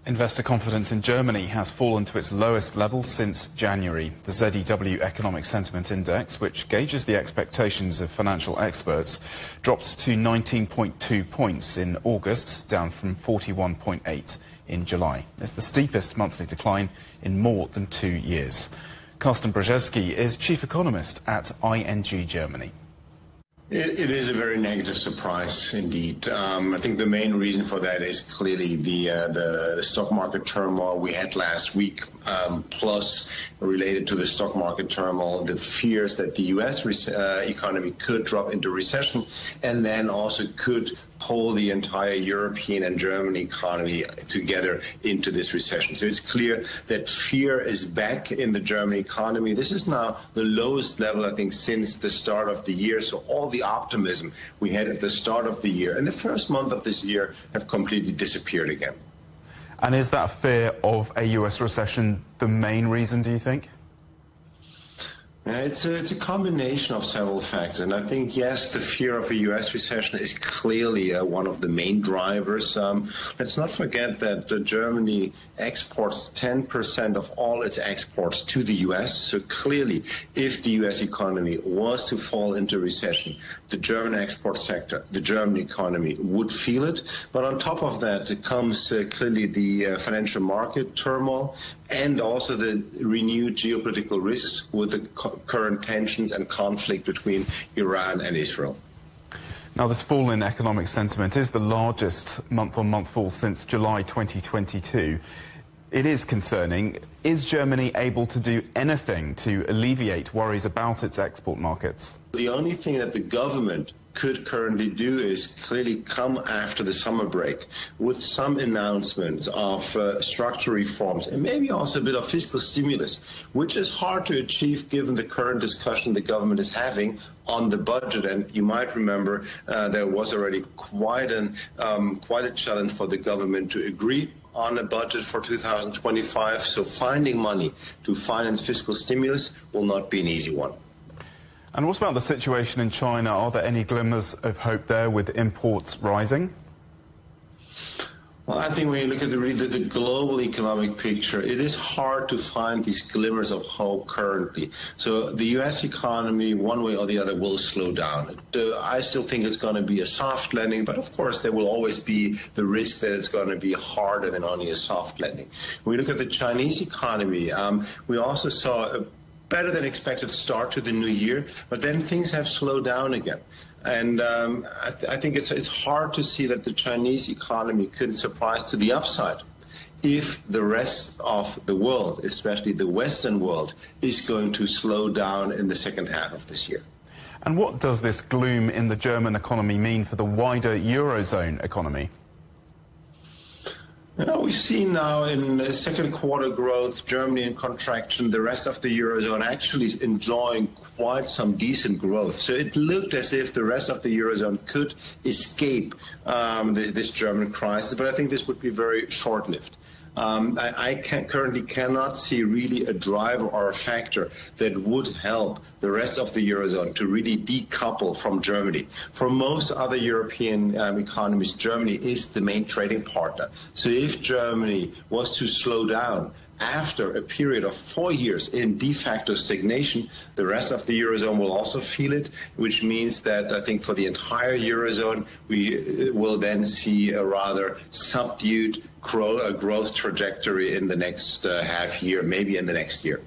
Investor confidence in Germany has fallen to its lowest level since January. The ZEW Economic Sentiment Index, which gauges the expectations of financial experts, dropped to 19.2 points in August, down from 41.8 in July. It's the steepest monthly decline in more than 2 years. Carsten Brzeski is chief economist at ING Germany. It is a very negative surprise indeed. I think the main reason for that is clearly the stock market turmoil we had last week, plus related to the stock market turmoil, the fears that the U.S. economy could drop into recession and then also could pull the entire European and German economy together into this recession. So it's clear that fear is back in the German economy. This is now the lowest level, I think, since the start of the year. So all the optimism we had at the start of the year and the first month of this year have completely disappeared again. And is that fear of a U.S. recession the main reason, do you think? It's a combination of several factors, and I think, yes, the fear of a U.S. recession is clearly one of the main drivers. Let's not forget that Germany exports 10% of all its exports to the U.S., so clearly, if the U.S. economy was to fall into recession, the German export sector, the German economy would feel it. But on top of that, it comes clearly the financial market turmoil and also the renewed geopolitical risks with the current tensions and conflict between Iran and Israel. Now, this fall in economic sentiment is the largest month-on-month fall since July 2022. It is concerning. Is Germany able to do anything to alleviate worries about its export markets? The only thing that the government could currently do is clearly come after the summer break with some announcements of structural reforms and maybe also a bit of fiscal stimulus, which is hard to achieve given the current discussion the government is having on the budget. And you might remember there was already quite a challenge for the government to agree on a budget for 2025. So finding money to finance fiscal stimulus will not be an easy one. And what about the situation in China? Are there any glimmers of hope there with imports rising? Well, I think when you look at the global economic picture, it is hard to find these glimmers of hope currently. So the U.S. economy, one way or the other, will slow down. I still think it's going to be a soft landing, but of course there will always be the risk that it's going to be harder than only a soft landing. When we look at the Chinese economy, we also saw a better than expected start to the new year, but then things have slowed down again. And I think it's hard to see that the Chinese economy could surprise to the upside if the rest of the world, especially the Western world, is going to slow down in the second half of this year. And what does this gloom in the German economy mean for the wider Eurozone economy? We've seen now in the second quarter growth, Germany in contraction, the rest of the Eurozone actually enjoying quite some decent growth. So it looked as if the rest of the Eurozone could escape this German crisis, but I think this would be very short-lived. I currently cannot see really a driver or a factor that would help the rest of the Eurozone to really decouple from Germany. For most other European economies, Germany is the main trading partner. So if Germany was to slow down after a period of 4 years in de facto stagnation, the rest of the Eurozone will also feel it, which means that I think for the entire Eurozone, we will then see a rather subdued growth trajectory in the next half year, maybe in the next year.